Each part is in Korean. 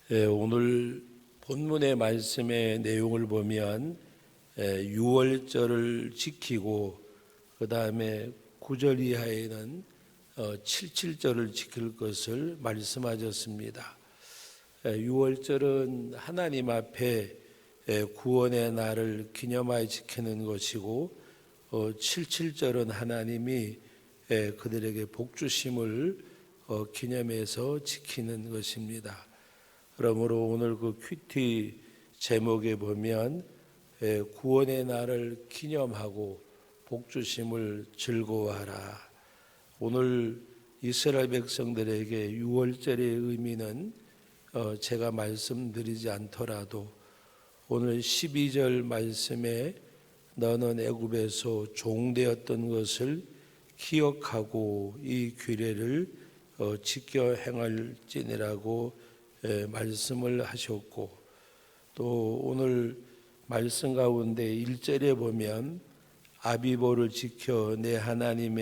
오늘 본문의 말씀의 내용을 보면 6월절을 지키고 그 다음에 9절 이하에는 77절을 지킬 것을 말씀하셨습니다. 6월절은 하나님 앞에 구원의 날을 기념하여 지키는 것이고 77절은 하나님이 그들에게 복 주심을 기념해서 지키는 것입니다. 그러므로 오늘 그 큐티 제목에 보면 구원의 날을 기념하고 복 주심을 즐거워하라. 오늘 이스라엘 백성들에게 6월절의 의미는 제가 말씀드리지 않더라도 오늘 12절 말씀에 너는 애굽에서 종되었던 것을 기억하고 이 규례를 지켜 행할지니라고 말씀을 하셨고, 또 오늘 말씀 가운데 1절에 보면 아비보를 지켜 내 하나님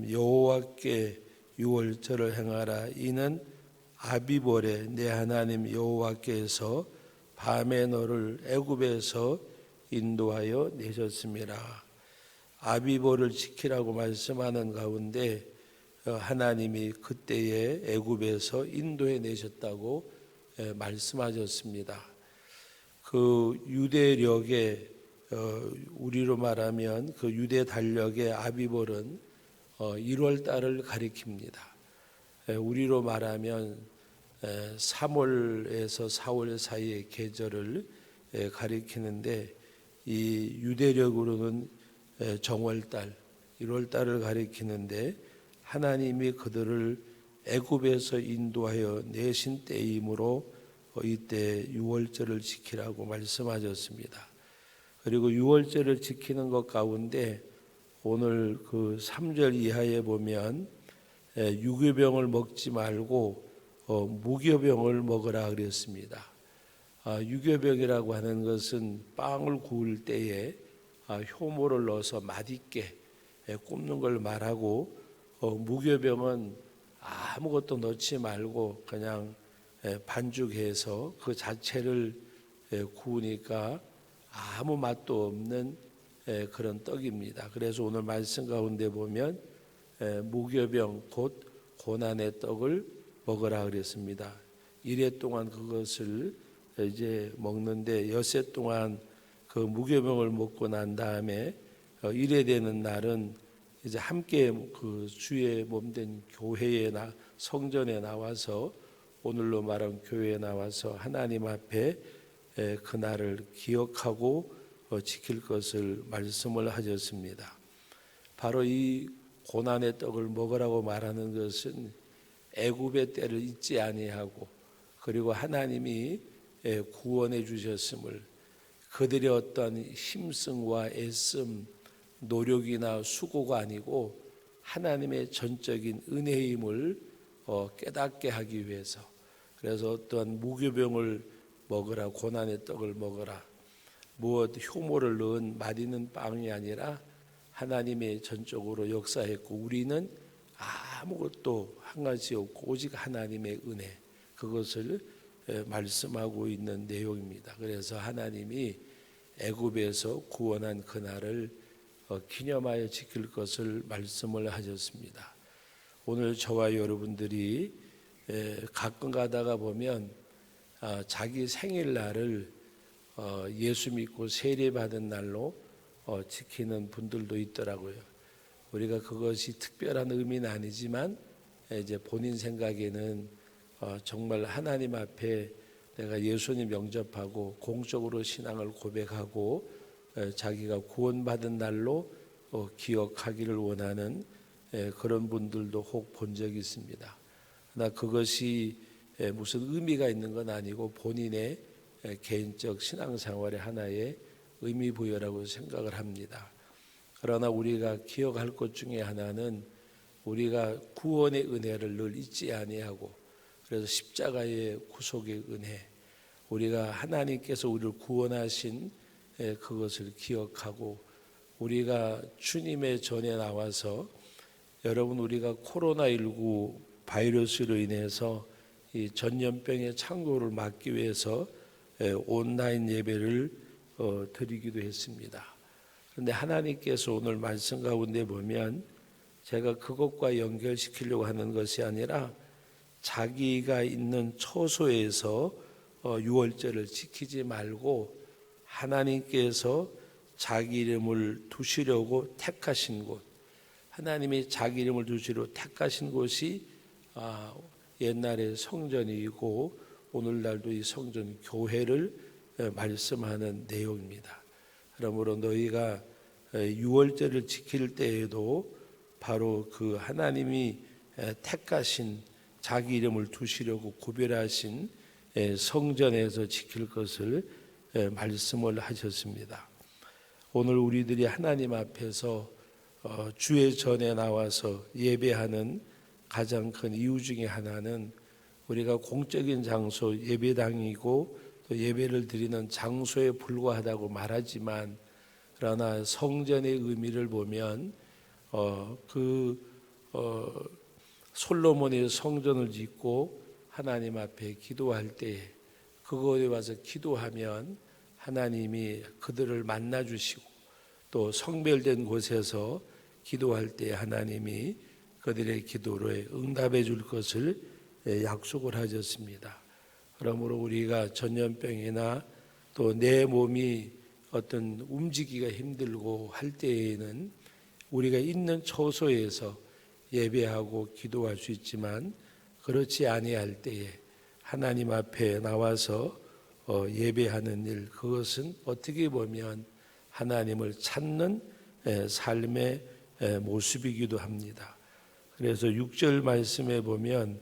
여호와께 6월절을 행하라. 이는 아비보래 내 하나님 여호와께서 밤에 너를 애굽에서 인도하여 내셨습니다. 아비보를 지키라고 말씀하는 가운데 하나님이 그때에 애굽에서 인도해 내셨다고 말씀하셨습니다. 그 유대력의 우리로 말하면 그 유대 달력의 아비볼은 1월 달을 가리킵니다. 우리로 말하면 3월에서 4월 사이의 계절을 가리키는데 이 유대력으로는 정월달 1월 달을 가리키는데 하나님이 그들을 애굽에서 인도하여 내신 때이므로 이때 6월절을 지키라고 말씀하셨습니다. 그리고 6월절을 지키는 것 가운데 오늘 그 3절 이하에 보면 유교병을 먹지 말고 무교병을 먹으라 그랬습니다. 유교병이라고 하는 것은 빵을 구울 때에 효모를 넣어서 맛있게 굽는 걸 말하고, 무교병은 아무것도 넣지 말고 그냥 반죽해서 그 자체를 구우니까 아무 맛도 없는 그런 떡입니다. 그래서 오늘 말씀 가운데 보면 무교병 곧 고난의 떡을 먹으라 그랬습니다. 이래 동안 그것을 이제 먹는데 엿새 동안 그 무교병을 먹고 난 다음에 이래 되는 날은 이제 함께 그 주의 몸된 교회에 성전에 나와서, 오늘로 말하면 교회에 나와서 하나님 앞에 그 날을 기억하고 지킬 것을 말씀을 하셨습니다. 바로 이 고난의 떡을 먹으라고 말하는 것은 애굽의 때를 잊지 아니하고, 그리고 하나님이 구원해 주셨음을, 그들의 어떤 힘씀과 애씀 노력이나 수고가 아니고 하나님의 전적인 은혜임을 깨닫게 하기 위해서, 그래서 어떤 무교병을 먹으라, 고난의 떡을 먹으라, 무엇 효모를 넣은 맛있는 빵이 아니라 하나님의 전적으로 역사했고 우리는 아무것도 한 가지 없고 오직 하나님의 은혜, 그것을 말씀하고 있는 내용입니다. 그래서 하나님이 애굽에서 구원한 그날을 기념하여 지킬 것을 말씀을 하셨습니다. 오늘 저와 여러분들이 가끔 가다가 보면 자기 생일날을 예수 믿고 세례받은 날로 지키는 분들도 있더라고요. 우리가 그것이 특별한 의미는 아니지만 이제 본인 생각에는 정말 하나님 앞에 내가 예수님 영접하고 공적으로 신앙을 고백하고 자기가 구원받은 날로 기억하기를 원하는 그런 분들도 혹 본 적이 있습니다. 그러나 그것이 무슨 의미가 있는 건 아니고 본인의 개인적 신앙생활의 하나의 의미 부여라고 생각을 합니다. 그러나 우리가 기억할 것 중에 하나는 우리가 구원의 은혜를 늘 잊지 아니하고, 그래서 십자가의 구속의 은혜, 우리가 하나님께서 우리를 구원하신 그것을 기억하고, 우리가 주님의 전에 나와서, 여러분 우리가 코로나19 바이러스로 인해서 이 전염병의 창궐을 막기 위해서 온라인 예배를 드리기도 했습니다. 그런데 하나님께서 오늘 말씀 가운데 보면 제가 그것과 연결시키려고 하는 것이 아니라 자기가 있는 처소에서 유월절을 지키지 말고 하나님께서 자기 이름을 두시려고 택하신 곳, 하나님이 자기 이름을 두시려고 택하신 곳이 옛날에 성전이고 오늘날도 이 성전 교회를 말씀하는 내용입니다. 그러므로 너희가 유월절을 지킬 때에도 바로 그 하나님이 택하신 자기 이름을 두시려고 구별하신 성전에서 지킬 것을 말씀을 하셨습니다. 오늘 우리들이 하나님 앞에서 주의 전에 나와서 예배하는 가장 큰 이유 중에 하나는 우리가 공적인 장소 예배당이고 또 예배를 드리는 장소에 불과하다고 말하지만 그러나 성전의 의미를 보면 솔로몬이 성전을 짓고 하나님 앞에 기도할 때에 그곳에 와서 기도하면 하나님이 그들을 만나 주시고 또 성별된 곳에서 기도할 때 하나님이 그들의 기도를 응답해 줄 것을 약속을 하셨습니다. 그러므로 우리가 전염병이나 또 내 몸이 어떤 움직이기가 힘들고 할 때에는 우리가 있는 처소에서 예배하고 기도할 수 있지만 그렇지 아니할 때에 하나님 앞에 나와서 예배하는 일, 그것은 어떻게 보면 하나님을 찾는 삶의 모습이기도 합니다. 그래서 6절 말씀에 보면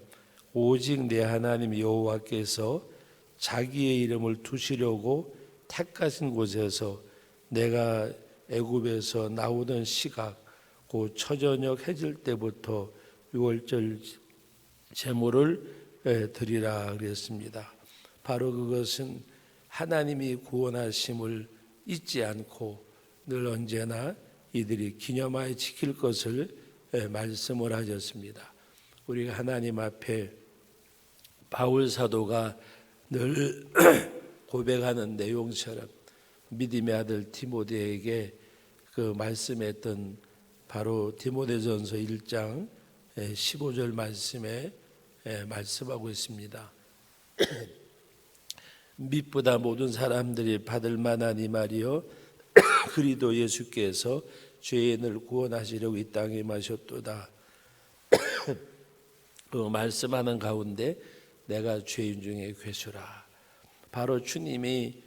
오직 내 하나님 여호와께서 자기의 이름을 두시려고 택하신 곳에서 내가 애굽에서 나오던 시각 그 초저녁 해질 때부터 유월절 제물을 드리라 그랬습니다. 바로 그것은 하나님이 구원하심을 잊지 않고 늘 언제나 이들이 기념하여 지킬 것을 말씀을 하셨습니다. 우리가 하나님 앞에 바울 사도가 늘 고백하는 내용처럼 믿음의 아들 디모데에게 그 말씀했던 바로 디모데전서 1장 15절 말씀에 말씀하고 있습니다. 믿보다 모든 사람들이 받을 만한 이 말이요 그리스도 예수께서 죄인을 구원하시려고 이 땅에 임하셨도다. 그 말씀하는 가운데 내가 죄인 중에 괴수라. 바로 주님이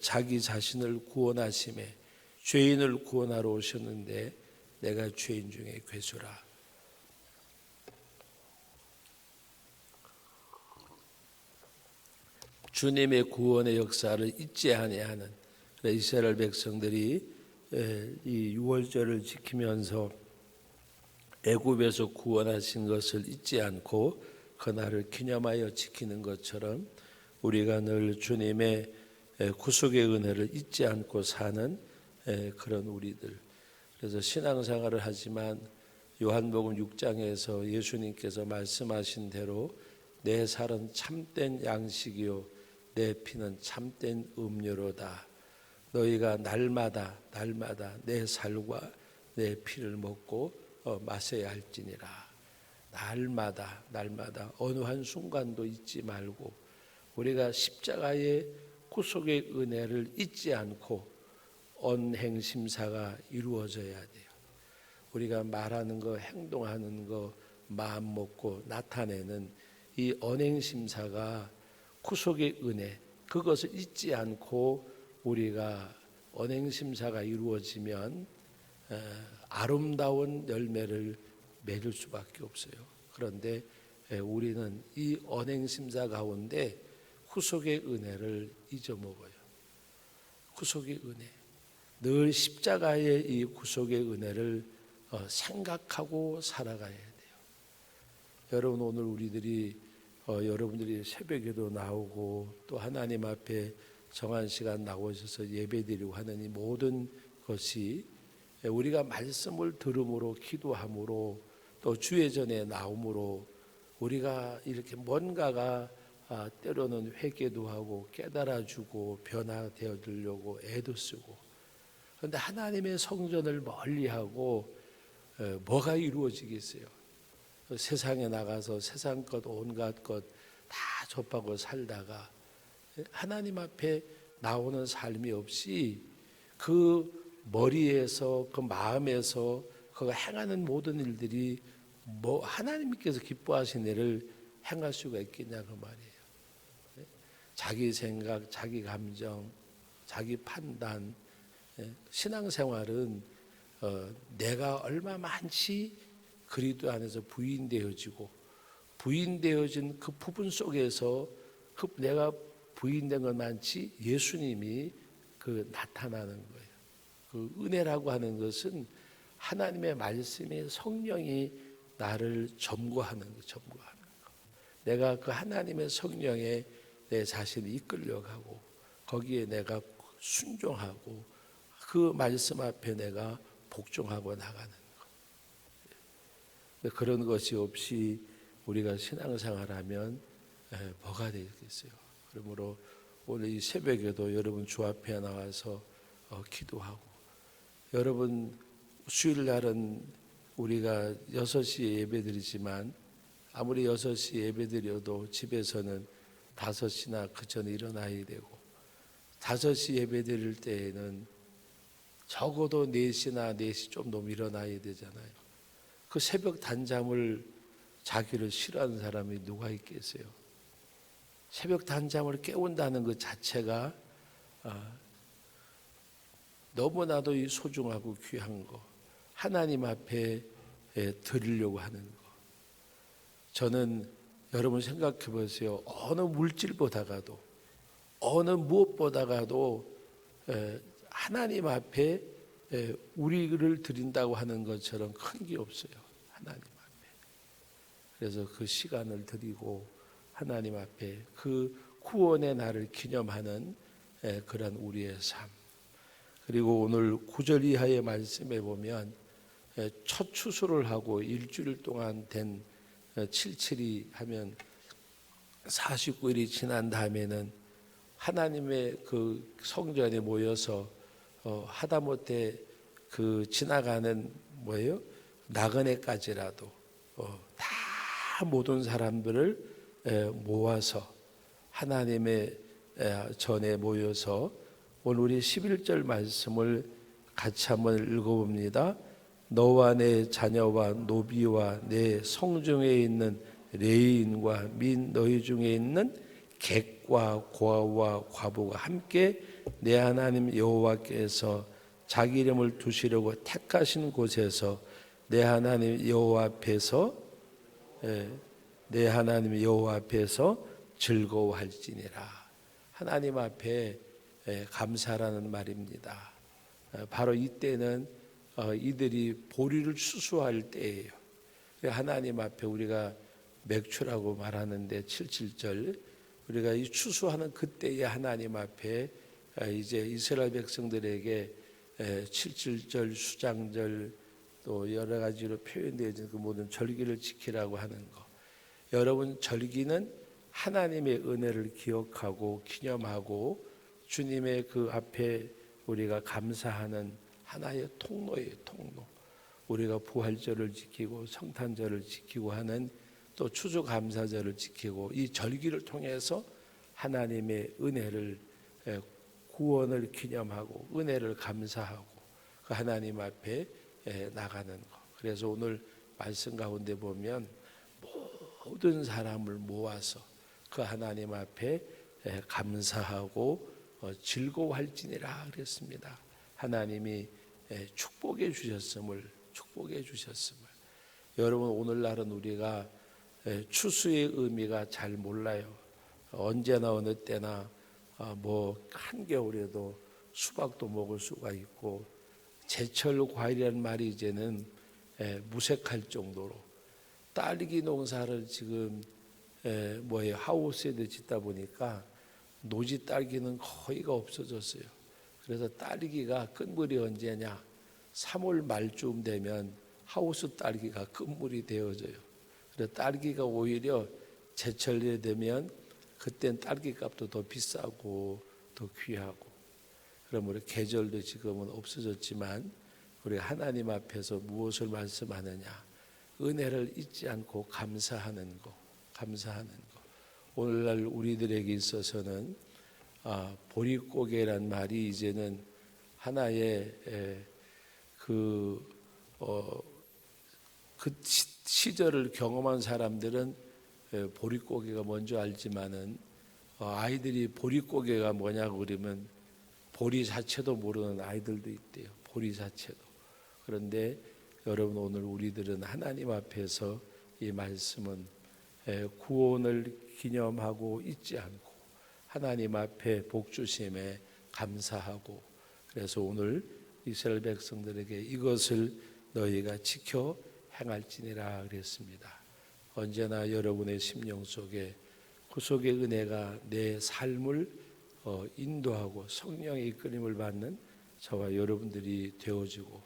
자기 자신을 구원하심에 죄인을 구원하러 오셨는데 내가 죄인 중에 괴수라. 주님의 구원의 역사를 잊지 아니하는 이스라엘 백성들이 이 유월절을 지키면서 애굽에서 구원하신 것을 잊지 않고 그날을 기념하여 지키는 것처럼 우리가 늘 주님의 구속의 은혜를 잊지 않고 사는 그런 우리들. 그래서 신앙생활을 하지만 요한복음 6장에서 예수님께서 말씀하신 대로 내 살은 참된 양식이요 내 피는 참된 음료로다. 너희가 날마다 내 살과 내 피를 먹고 마셔야 할지니라. 날마다 어느 한 순간도 잊지 말고 우리가 십자가의 구속의 은혜를 잊지 않고 언행심사가 이루어져야 돼요. 우리가 말하는 거, 행동하는 거, 마음 먹고 나타내는 이 언행심사가 구속의 은혜, 그것을 잊지 않고 우리가 언행심사가 이루어지면 아름다운 열매를 맺을 수밖에 없어요. 그런데 우리는 이 언행심사 가운데 구속의 은혜를 잊어먹어요. 구속의 은혜, 늘 십자가의 이 구속의 은혜를 생각하고 살아가야 돼요. 여러분 오늘 우리들이 여러분들이 새벽에도 나오고 또 하나님 앞에 정한 시간 나오셔서 예배드리고 하는 이 모든 것이 우리가 말씀을 들음으로 기도함으로 또 주의 전에 나옴으로 우리가 이렇게 뭔가가 때로는 회개도 하고 깨달아주고 변화되어 주려고 애도 쓰고, 그런데 하나님의 성전을 멀리하고 뭐가 이루어지겠어요? 세상에 나가서 세상 것 온갖 것 다 접하고 살다가 하나님 앞에 나오는 삶이 없이 그 머리에서 그 마음에서 그가 행하는 모든 일들이 뭐 하나님께서 기뻐하신 일을 행할 수가 있겠냐 그 말이에요. 자기 생각, 자기 감정, 자기 판단. 신앙생활은 내가 얼마 많지 그리스도 안에서 부인되어지고, 부인되어진 그 부분 속에서 그 내가 부인된 건 많지 예수님이 그 나타나는 거예요. 그 은혜라고 하는 것은 하나님의 말씀이 성령이 나를 점거하는 거, 점거하는 거. 내가 그 하나님의 성령에 내 자신을 이끌려가고 거기에 내가 순종하고 그 말씀 앞에 내가 복종하고 나가는 것. 그런 것이 없이 우리가 신앙생활하면 뭐가 되겠어요? 그러므로 오늘 이 새벽에도 여러분 주 앞에 나와서 기도하고, 여러분 수요일날은 우리가 6시에 예배드리지만 아무리 6시 예배드려도 집에서는 5시나 그 전에 일어나야 되고, 5시 예배드릴 때에는 적어도 4시나 4시 좀 넘어 일어나야 되잖아요. 그 새벽 단잠을 자기를 싫어하는 사람이 누가 있겠어요? 새벽 단잠을 깨운다는 것 자체가 너무나도 소중하고 귀한 거, 하나님 앞에 드리려고 하는 거. 저는 여러분 생각해 보세요. 어느 물질보다가도, 어느 무엇보다가도 하나님 앞에 우리를 드린다고 하는 것처럼 큰 게 없어요. 하나님 앞에. 그래서 그 시간을 드리고 하나님 앞에 그 구원의 날을 기념하는 그런 우리의 삶. 그리고 오늘 9절 이하의 말씀에 보면 첫 추수를 하고 일주일 동안 된 7일이 하면 49일이 지난 다음에는 하나님의 그 성전에 모여서 하다못해 그 지나가는 뭐예요? 나그네까지라도 다 모든 사람들을 모아서 하나님의 전에 모여서 오늘 우리 11절 말씀을 같이 한번 읽어봅니다. 너와 내 자녀와 노비와 내 성중에 있는 레인과 민 너희 중에 있는 객과 고아와 과부가 함께 내 하나님 여호와께서 자기 이름을 두시려고 택하신 곳에서 내 하나님 여호와 앞에서 즐거워할지니라. 하나님 앞에 감사라는 말입니다. 바로 이때는 이들이 보리를 추수할 때예요. 하나님 앞에 우리가 맥주라고 말하는데 77절, 우리가 이 추수하는 그때에 하나님 앞에 이제 이스라엘 백성들에게 77절 수장절 또 여러 가지로 표현되어진 그 모든 절기를 지키라고 하는 것. 여러분, 절기는 하나님의 은혜를 기억하고 기념하고 주님의 그 앞에 우리가 감사하는 하나의 통로예요. 통로. 우리가 부활절을 지키고 성탄절을 지키고 하는 또 추수감사절을 지키고 이 절기를 통해서 하나님의 은혜를, 구원을 기념하고 은혜를 감사하고 그 하나님 앞에 나가는 것. 그래서 오늘 말씀 가운데 보면 모든 사람을 모아서 그 하나님 앞에 감사하고 즐거워할지니라 그랬습니다. 하나님이 축복해 주셨음을. 여러분, 오늘날은 우리가 추수의 의미가 잘 몰라요. 언제나 어느 때나 뭐 한겨울에도 수박도 먹을 수가 있고 제철 과일이라는 말이 이제는 무색할 정도로 딸기 농사를 지금 하우스에 짓다 보니까 노지 딸기는 거의가 없어졌어요. 그래서 딸기가 끝물이 언제냐? 3월 말쯤 되면 하우스 딸기가 끝물이 되어져요. 그래서 딸기가 오히려 제철이 되면 그땐 딸기 값도 더 비싸고 더 귀하고, 그러므로 계절도 지금은 없어졌지만 우리 하나님 앞에서 무엇을 말씀하느냐? 은혜를 잊지 않고 감사하는 거, 감사하는 거. 오늘날 우리들에게 있어서는 보릿고개란 말이 이제는 하나의 그 시절을 경험한 사람들은 보릿고개가 뭔지 알지만은 아이들이 보릿고개가 뭐냐고 그러면 보리 자체도 모르는 아이들도 있대요. 보리 자체도. 그런데 여러분, 오늘 우리들은 하나님 앞에서 이 말씀은 구원을 기념하고 잊지 않고 하나님 앞에 복 주심에 감사하고, 그래서 오늘 이스라엘 백성들에게 이것을 너희가 지켜 행할지니라 그랬습니다. 언제나 여러분의 심령 속에 구속의 은혜가 내 삶을 인도하고 성령의 이끌림을 받는 저와 여러분들이 되어지고,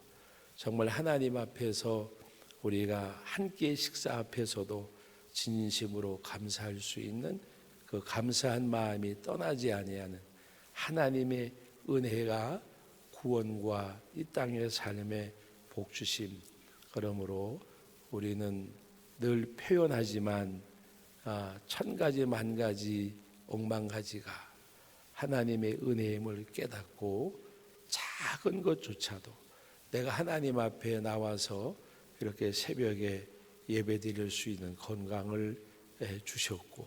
정말 하나님 앞에서 우리가 한 끼의 식사 앞에서도 진심으로 감사할 수 있는 그 감사한 마음이 떠나지 아니하는 하나님의 은혜가 구원과 이 땅의 삶의 복주심. 그러므로 우리는 늘 표현하지만 천 가지 만 가지 억만가지가 하나님의 은혜임을 깨닫고 작은 것조차도 내가 하나님 앞에 나와서 이렇게 새벽에 예배드릴 수 있는 건강을 주셨고,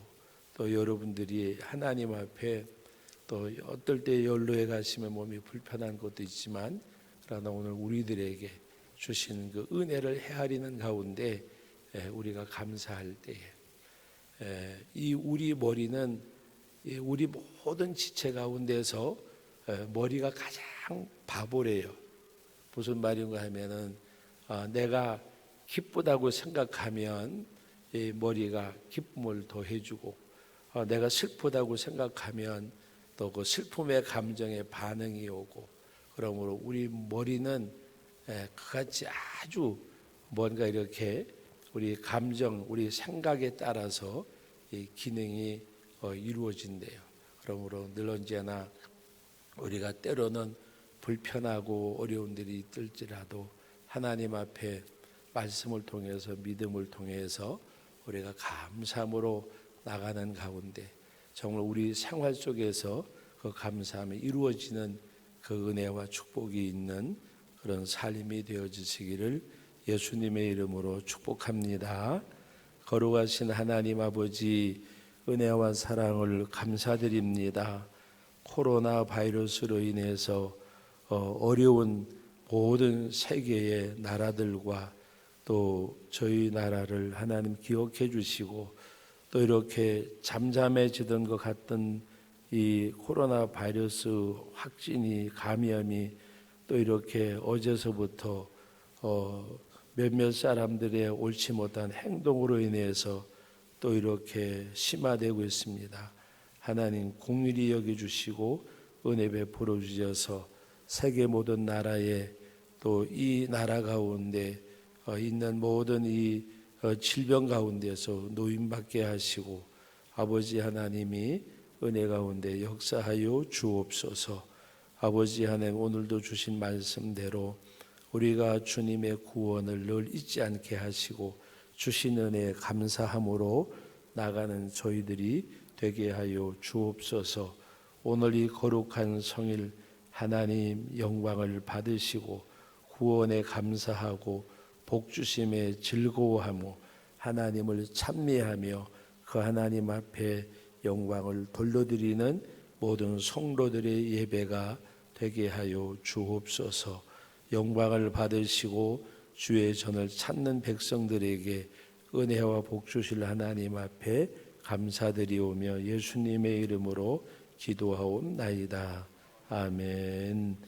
또 여러분들이 하나님 앞에 또 어떨 때 연로에 가시면 몸이 불편한 것도 있지만, 그러나 오늘 우리들에게 주신 그 은혜를 헤아리는 가운데 우리가 감사할 때에 이 우리 머리는 우리 모든 지체 가운데서 머리가 가장 바보래요. 무슨 말인가 하면은 내가 기쁘다고 생각하면 이 머리가 기쁨을 더해주고, 내가 슬프다고 생각하면 또 그 슬픔의 감정에 반응이 오고, 그러므로 우리 머리는 그같이 아주 뭔가 이렇게 우리 감정, 우리 생각에 따라서 이 기능이 이루어진대요. 그러므로 늘 언제나 우리가 때로는 불편하고 어려운 일이 있을지라도 하나님 앞에 말씀을 통해서 믿음을 통해서 우리가 감사함으로 나가는 가운데 정말 우리 생활 속에서 그 감사함이 이루어지는 그 은혜와 축복이 있는 그런 삶이 되어지시기를 예수님의 이름으로 축복합니다. 거룩하신 하나님 아버지, 은혜와 사랑을 감사드립니다. 코로나 바이러스로 인해서 어려운 모든 세계의 나라들과 또 저희 나라를 하나님 기억해 주시고, 또 이렇게 잠잠해지던 것 같던 이 코로나 바이러스 확진이, 감염이 또 이렇게 어제서부터 몇몇 사람들의 옳지 못한 행동으로 인해서 또 이렇게 심화되고 있습니다. 하나님 공의히 여겨주시고 은혜 베풀어 주셔서 세계 모든 나라에 또 이 나라 가운데 있는 모든 이 질병 가운데서 노임받게 하시고, 아버지 하나님이 은혜 가운데 역사하여 주옵소서. 아버지 하나님, 오늘도 주신 말씀대로 우리가 주님의 구원을 늘 잊지 않게 하시고 주신 은혜에 감사함으로 나가는 저희들이 되게 하여 주옵소서. 오늘 이 거룩한 성일 하나님 영광을 받으시고 구원에 감사하고 복주심에 즐거워하며 하나님을 찬미하며 그 하나님 앞에 영광을 돌려드리는 모든 성도들의 예배가 되게 하여 주옵소서. 영광을 받으시고 주의 전을 찾는 백성들에게 은혜와 복 주실 하나님 앞에 감사드리오며 예수님의 이름으로 기도하옵나이다. 아멘.